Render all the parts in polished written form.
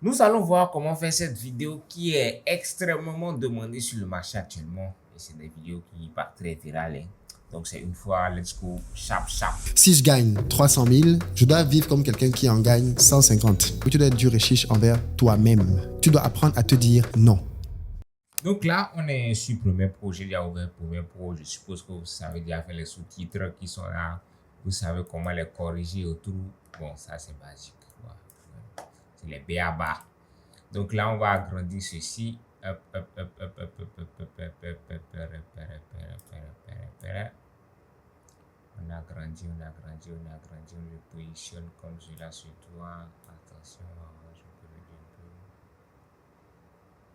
Nous allons voir comment faire cette vidéo qui est extrêmement demandée sur le marché actuellement. Et c'est des vidéos qui partent très virales, hein. Donc c'est une fois, let's go, sharp, sharp. Si je gagne 300 000, je dois vivre comme quelqu'un qui en gagne 150. Tu dois être dur et chiche envers toi-même. Tu dois apprendre à te dire non. Donc là, on est sur Premiere Pro. J'ai déjà ouvert Premiere Pro. Je suppose que vous savez déjà faire les sous-titres qui sont là. Vous savez comment les corriger autour. Bon, ça c'est basique. Voilà. C'est les BABA. Donc là, on va agrandir ceci. Hop, hop, hop, hop, hop, hop, hop, hop, hop, hop, hop, on agrandit, on agrandit, on agrandit, on le positionne comme cela sur toi. Attention, je peux réduire un peu.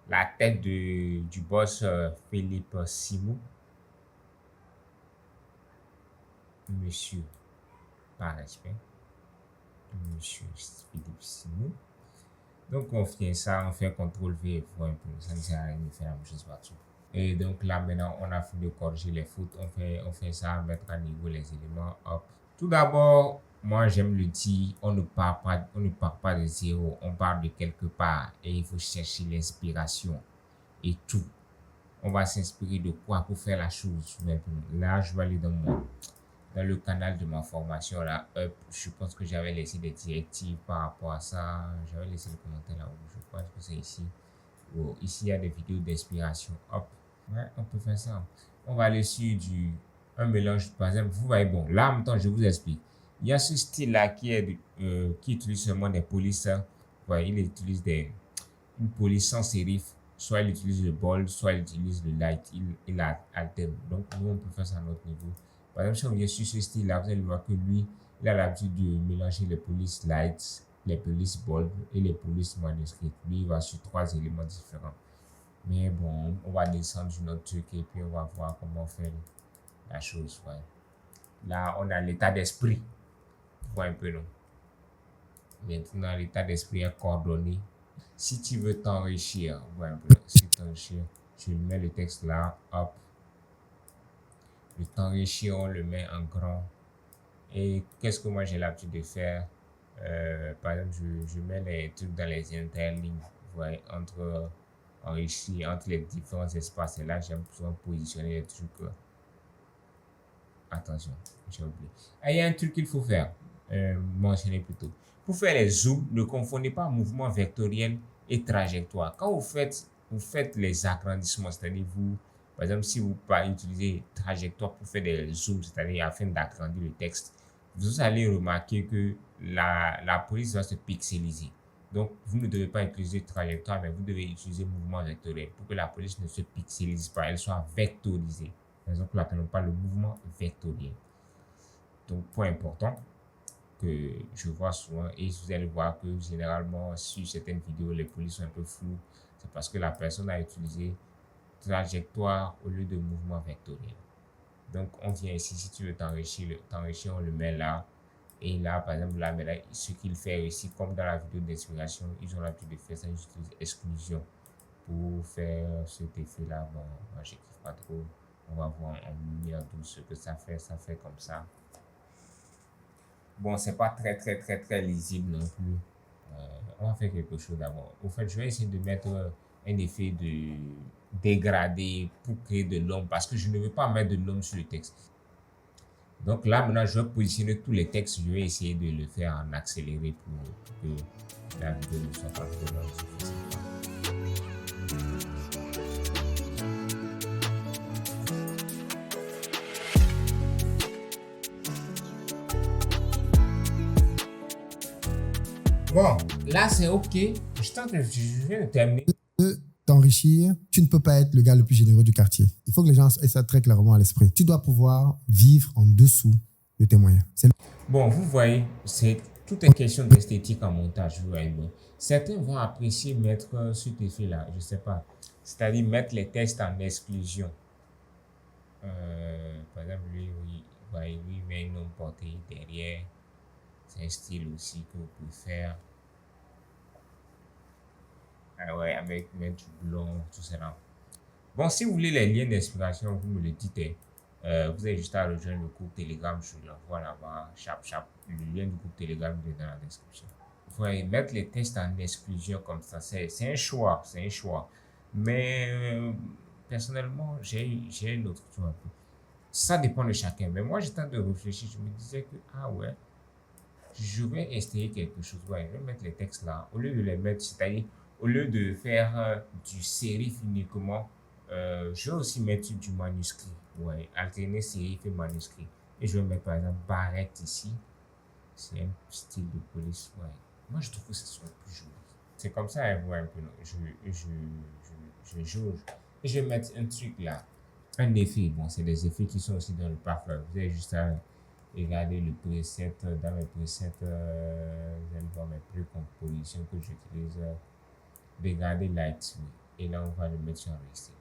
La tête du boss Philippe Simou. Monsieur, par respect. Monsieur Philippe Simou. Donc on fait ça, on fait CTRL V et voir un peu. Ça ne sert à rien de faire la même chose partout. Et donc là maintenant on a fini de corriger les fautes. On fait ça, mettre à niveau les éléments. Hop. Tout d'abord, moi j'aime le dire, on ne part pas de zéro, on part de quelque part et il faut chercher l'inspiration et tout. On va s'inspirer de quoi pour faire la chose maintenant. Là, je vais aller dans le canal de ma formation là, hop, je pense que j'avais laissé des directives par rapport à ça. J'avais laissé le commentaire là-haut, je pense que c'est ici. Oh, ici, il y a des vidéos d'inspiration. Hop, ouais, on peut faire ça. On va aller sur un mélange, par exemple, vous voyez, bon, là, en même temps, je vous explique. Il y a ce style-là qui utilise seulement des polices. Vous voyez, il utilise une police sans sérif. Soit il utilise le bold, soit il utilise le light. Il alterne. Donc, nous, on peut faire ça à notre niveau. Par exemple, si on vient sur ce style-là, vous allez voir que lui, il a l'habitude de mélanger les polices light, les polices bold et les polices manuscrites. Lui, il va sur 3 éléments différents. Mais bon, on va descendre sur notre truc et puis on va voir comment faire la chose. Ouais. Là, on a l'état d'esprit. On voit un peu, non? Maintenant, l'état d'esprit est coordonné. Si tu veux t'enrichir, on voit un peu, si t'enrichir, tu mets le texte là, hop. Le t'enrichir, on le met en grand. Et qu'est-ce que moi j'ai l'habitude de faire? Par exemple, je mets les trucs dans les interlignes, vous voyez, entre les différents espaces. Et là, j'aime souvent positionner les trucs. Attention, j'ai oublié. Ah, il y a un truc qu'il faut faire, mentionner plutôt. Pour faire les zooms, ne confondez pas mouvement vectoriel et trajectoire. Quand vous faites les agrandissements, c'est-à-dire par exemple, si vous utilisez trajectoire pour faire des zooms, c'est-à-dire afin d'agrandir le texte, vous allez remarquer que la police va se pixeliser. Donc, vous ne devez pas utiliser trajectoire, mais vous devez utiliser mouvement vectoriel pour que la police ne se pixelise pas, elle soit vectorisée. Raison pour laquelle on parle de mouvement vectoriel. Donc, point important que je vois souvent, et vous allez voir que généralement sur certaines vidéos, les polices sont un peu floues. C'est parce que la personne a utilisé trajectoire au lieu de mouvement vectoriel. Donc, on vient ici, si tu veux t'enrichir, on le met là. Et là, par exemple, là, ce qu'il fait ici, comme dans la vidéo d'inspiration, ils ont l'habitude de faire ça, ils utilisent exclusion pour faire cet effet-là. Bon, moi, je kiffe pas trop. On va voir en lumière douce ce que ça fait comme ça. Bon, c'est pas très lisible non plus. On va faire quelque chose d'abord. Au fait, je vais essayer de mettre un effet de dégradé pour créer de l'ombre parce que je ne veux pas mettre de l'ombre sur le texte. Donc là, maintenant, je vais positionner tous les textes. Je vais essayer de le faire en accéléré pour que la vidéo ne soit pas trop longue. Bon, là c'est ok. Je viens de terminer. T'enrichir, tu ne peux pas être le gars le plus généreux du quartier. Il faut que les gens aient ça très clairement à l'esprit. Tu dois pouvoir vivre en dessous de tes moyens. Bon, vous voyez, tout est question d'esthétique en montage. Vous voyez, bon. Certains vont apprécier mettre cet effet-là, je sais pas. C'est-à-dire mettre les textes en exclusion. Par exemple, lui, il met une ombre portée derrière. C'est un style aussi que vous pouvez faire. Ah ouais, avec mettre du blond, tout ça. Bon, si vous voulez les liens d'inspiration, vous me le dites. Vous avez juste à rejoindre le groupe Telegram, je l'envoie là-bas, chap. Le lien du groupe Telegram est dans la description. voyez, mettre les textes en exclusion comme ça, c'est un choix, c'est un choix. Mais personnellement, j'ai une autre, tu vois. Ça dépend de chacun. Mais moi, j'étais en train de réfléchir, je me disais que, ah ouais, je vais essayer quelque chose. Ouais, je vais mettre les textes là. Au lieu de les mettre, c'est-à-dire, au lieu de faire du sérif uniquement, je vais aussi mettre du manuscrit. Ouais, alterner sérif et manuscrit. Et je vais mettre par exemple barrette ici. C'est un style de police. Ouais. Moi, je trouve que ce soit plus joli. C'est comme ça, elle voit un peu. Je jauge. Et je vais mettre un truc là. Un effet. Bon, c'est des effets qui sont aussi dans le parfum. Vous avez juste à regarder le preset. Dans mes presets, vous allez voir mes précompositions que j'utilise. Regardez Light. Et là, on va le mettre sur un resté.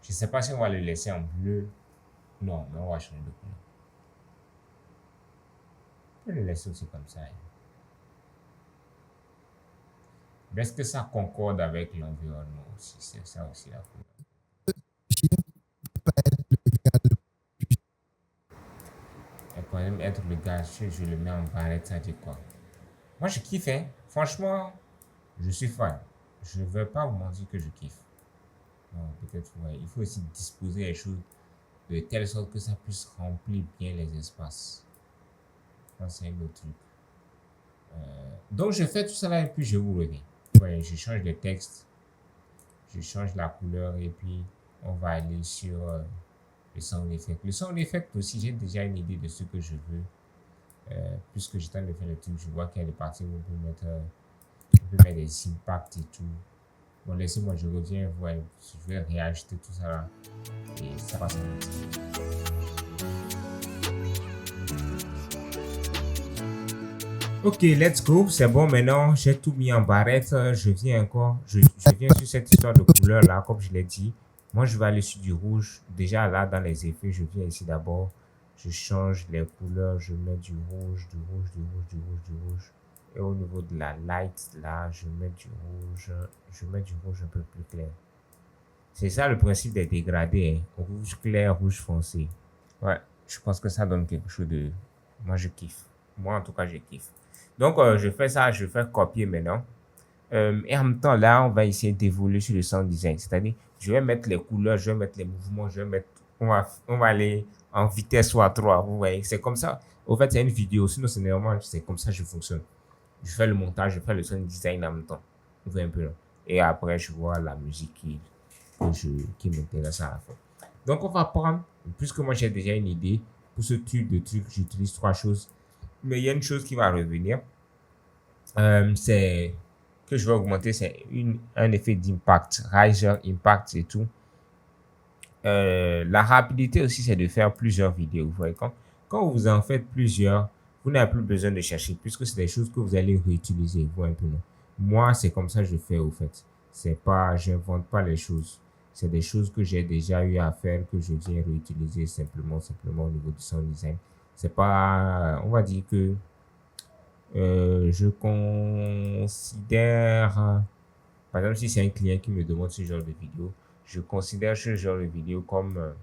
Je ne sais pas si on va le laisser en bleu. Non, mais on va changer de couleur. On peut le laisser aussi comme ça. Hein. Mais est-ce que ça concorde avec l'environnement aussi? C'est ça aussi la couleur. Et quand même être le gars, je le mets en barrette, ça dit quoi? Moi, je kiffe, hein. Franchement, je suis fan. Je ne vais pas vous mentir que je kiffe. Non, peut-être, ouais. Il faut aussi disposer les choses de telle sorte que ça puisse remplir bien les espaces. Ça, c'est un autre truc. Donc, je fais tout ça là et puis je vous reviens. Ouais, je change le texte, je change la couleur et puis on va aller sur le sound effect. Le sound effect aussi, j'ai déjà une idée de ce que je veux. Puisque j'étais en train de faire le truc, je vois qu'il y a des parties où on peut mettre des impacts et tout. Bon, laissez-moi, je reviens, ouais, je vais réajouter tout ça là et ça va s'arrêter. Ok, let's go, c'est bon maintenant, j'ai tout mis en barrette, je viens sur cette histoire de couleur là, comme je l'ai dit. Moi, je vais aller sur du rouge. Déjà là, dans les effets, je viens ici d'abord, je change les couleurs, je mets du rouge, du rouge, du rouge, du rouge, du rouge. Et au niveau de la light, là, je mets du rouge, un peu plus clair. C'est ça le principe des dégradés, hein. Rouge clair, rouge foncé. Ouais, je pense que ça donne quelque chose de... Moi, je kiffe. Moi, en tout cas, je kiffe. Donc, je fais ça, je fais copier maintenant. Et en même temps, là, on va essayer d'évoluer sur le sound design. C'est-à-dire, je vais mettre les couleurs, je vais mettre les mouvements, on va aller en vitesse soit 3. Vous voyez, c'est comme ça. Au fait, c'est une vidéo. Sinon, c'est normal, c'est comme ça que je fonctionne. Je fais le montage, je fais le sound design en même temps. Vous voyez un peu là. Et après, je vois la musique qui m'intéresse à la fin. Donc, on va prendre, puisque moi j'ai déjà une idée, pour ce type de truc, j'utilise trois choses. Mais il y a une chose qui va revenir. C'est que je vais augmenter, c'est un effet d'impact, riser, impact et tout. La rapidité aussi, c'est de faire plusieurs vidéos. Vous voyez, quand vous en faites plusieurs, vous n'avez plus besoin de chercher, puisque c'est des choses que vous allez réutiliser. Vous voyez un peu, non? Moi, c'est comme ça que je fais, au fait. C'est pas, j'invente pas les choses. C'est des choses que j'ai déjà eu à faire, que je viens réutiliser simplement au niveau du sound design. C'est pas, on va dire que je considère, par exemple, si c'est un client qui me demande ce genre de vidéo, je considère ce genre de vidéo comme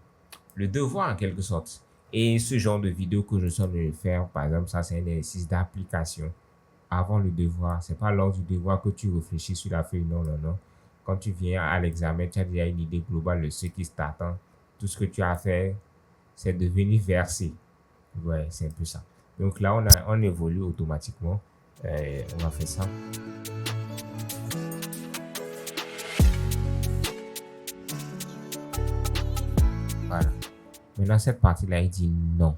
le devoir en quelque sorte. Et ce genre de vidéo que je suis en train de faire, par exemple, ça c'est un exercice d'application avant le devoir. C'est pas lors du devoir que tu réfléchis sur la feuille, non, non, non. Quand tu viens à l'examen, tu as déjà une idée globale de ce qui t'attend. Tout ce que tu as fait, c'est de venir verser. Ouais, c'est un peu ça. Donc là, on évolue automatiquement. On va faire ça. Voilà. Maintenant, cette partie-là, il dit non.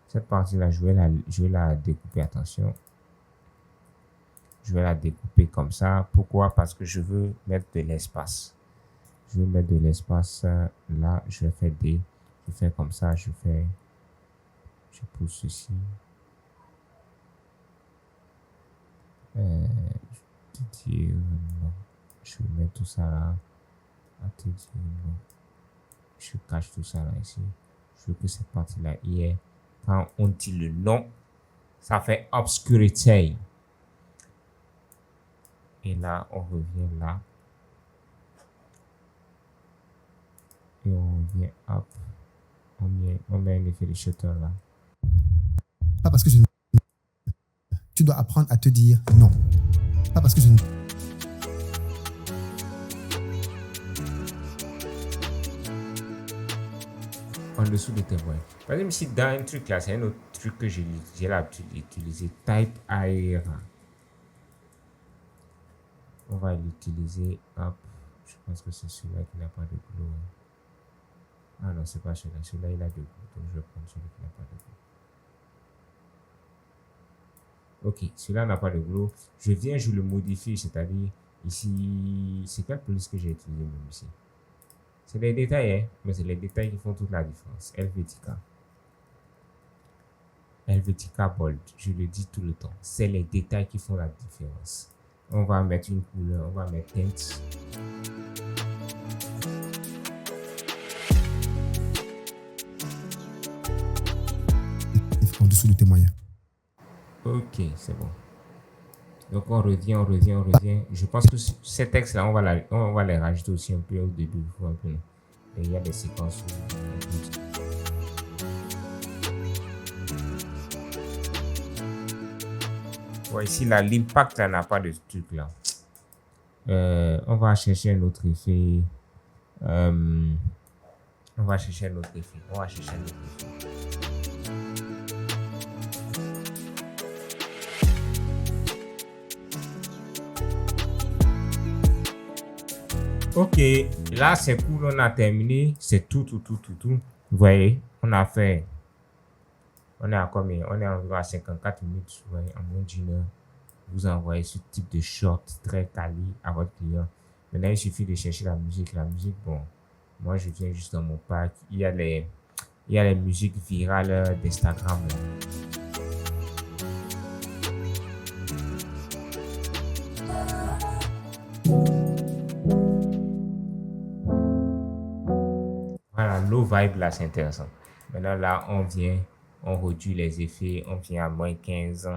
Cette partie-là, je vais la découper. Attention. Je vais la découper comme ça. Pourquoi? Parce que je veux mettre de l'espace. Je vais mettre de l'espace là. Je fais comme ça. Je pousse ceci. Je vais te dire non. Je vais mettre tout ça là. À te dire non. Je cache tout ça là ici. Je veux que cette partie-là y est. Quand on dit le non, ça fait obscurité. Et là, on revient là. Et on vient hop. On met un effet de shutter là. Pas parce que Tu dois apprendre à te dire non. Pas parce que je ne... En dessous de tes moyens. Par exemple, ici, dans un truc là, c'est un autre truc que j'ai l'habitude d'utiliser. Type AR. On va l'utiliser. Hop. Je pense que c'est celui-là qui n'a pas de glow. Ah non, c'est pas celui-là. Celui-là, il a de glow. Donc, je vais prendre celui qui n'a pas de glow. Ok, celui-là n'a pas de glow. Je viens, je le modifie, c'est-à-dire ici, c'est quelle police que j'ai utilisé même ici? C'est les détails, hein, mais c'est les détails qui font toute la différence. Helvetica. Helvetica Bold, je le dis tout le temps. C'est les détails qui font la différence. On va mettre une couleur, on va mettre tint. En dessous de tes moyens. Ok, c'est bon. Donc on revient. Je pense que ces textes-là, on va les rajouter aussi un peu au début. Un peu. Et il y a des séquences où... Ouais, ici, là, l'impact, là, n'a pas de truc, là. On va chercher un autre effet. Ok, là c'est cool, on a terminé. C'est tout. Vous voyez, on a fait. On est à combien? On est environ à 54 minutes. Vous voyez, en moins d'une heure. Vous envoyez ce type de short très quali à votre client. Maintenant, il suffit de chercher la musique. La musique, bon, moi je viens juste dans mon pack. Il y a les musiques virales d'Instagram. Voilà, low vibe là, c'est intéressant. Maintenant, là, on réduit les effets, on vient à moins 15.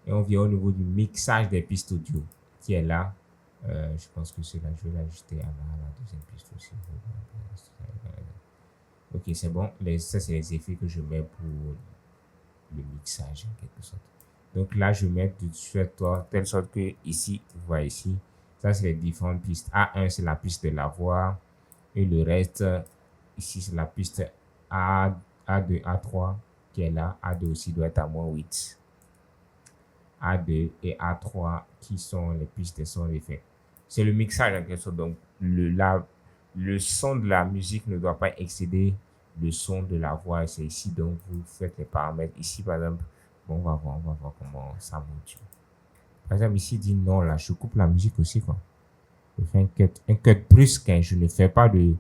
Et on vient au niveau du mixage des pistes audio qui est là. Je pense que c'est là, je vais l'ajouter à la deuxième piste aussi. Ok, c'est bon. Ça, c'est les effets que je mets pour le mixage en quelque sorte. Donc là, je mets de telle sorte que ici, vous voyez ici, ça c'est les différentes pistes. A1, c'est la piste de la voix. Et le reste, ici, c'est la piste A2, A3 qui est là. A2 aussi doit être à moins 8. A2 et A3 qui sont les pistes de son effet. C'est le mixage en quelque sorte. Donc, le son de la musique ne doit pas excéder le son de la voix. C'est ici, donc vous faites les paramètres. Ici, par exemple, bon, on va voir comment ça module. Par exemple, ici, dit non, là, je coupe la musique aussi, quoi. Je fais un cut brusque, hein. Je ne fais pas de...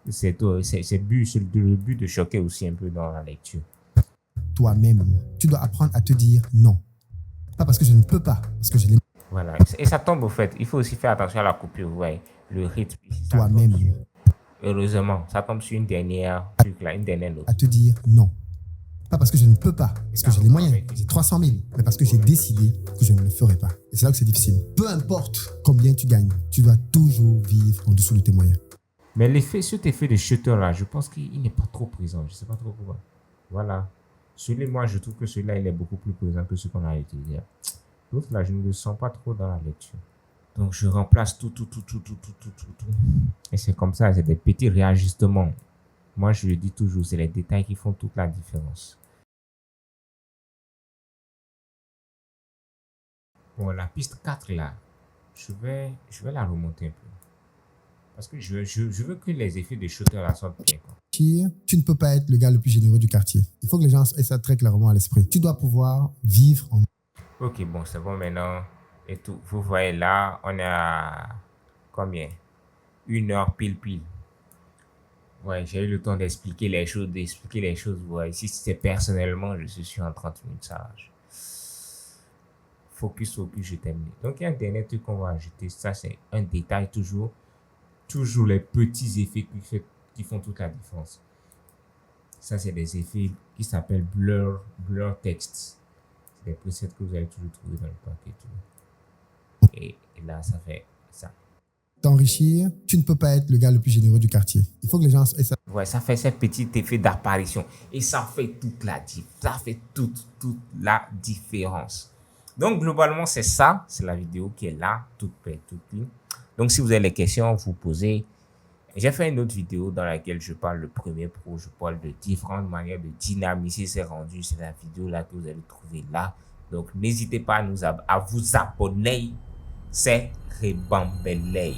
C'est le but de choquer aussi un peu dans la lecture. Toi-même, tu dois apprendre à te dire non. Pas parce que je ne peux pas, parce que je l'ai... Voilà, et ça tombe au fait. Il faut aussi faire attention à la coupure, vous voyez. Le rythme. Toi-même. Heureusement, ça tombe sur une dernière truc là, une dernière note. À te dire non. Pas parce que je ne peux pas, parce que j'ai les moyens, j'ai 300 000, mais parce que j'ai décidé que je ne le ferai pas. Et c'est là que c'est difficile. Peu importe combien tu gagnes, tu dois toujours vivre en dessous de tes moyens. Mais cet effet de shutter là, je pense qu'il n'est pas trop présent. Je ne sais pas trop pourquoi. Voilà. Moi, je trouve que celui-là, il est beaucoup plus présent que ce qu'on a utilisé. L'autre là, je ne le sens pas trop dans la lecture. Donc, je remplace tout. Et c'est comme ça, c'est des petits réajustements. Moi, je le dis toujours, c'est les détails qui font toute la différence. Bon, la piste 4 là, je vais la remonter un peu. Parce que je veux que les effets de shooter là sortent bien, quoi. Tu ne peux pas être le gars le plus généreux du quartier. Il faut que les gens aient ça très clairement à l'esprit. Tu dois pouvoir vivre en... Ok, bon, c'est bon maintenant. Et tout. Vous voyez là, on est à combien? 1 heure pile. Ouais, j'ai eu le temps d'expliquer les choses, Vous voyez, si c'est personnellement, je suis en 30 minutes, ça va. Focus, je termine. Donc, il y a un dernier truc qu'on va ajouter. Ça, c'est un détail toujours. Toujours les petits effets qui font toute la différence. Ça, c'est des effets qui s'appellent blur text. C'est des presets que vous allez toujours trouver dans le paquet. Et là, ça fait ça. T'enrichir, tu ne peux pas être le gars le plus généreux du quartier. Il faut que les gens aient ça. Ouais, ça fait ce petit effet d'apparition. Et ça fait toute la différence. Donc, globalement, c'est ça. C'est la vidéo qui est là, toute prête, toute clean. Donc, si vous avez les questions, vous posez. J'ai fait une autre vidéo dans laquelle je parle de Premiere Pro. Je parle de différentes manières de dynamiser ces rendus. C'est la vidéo là que vous allez trouver là. Donc, n'hésitez pas à vous abonner. C'est Rebambelay.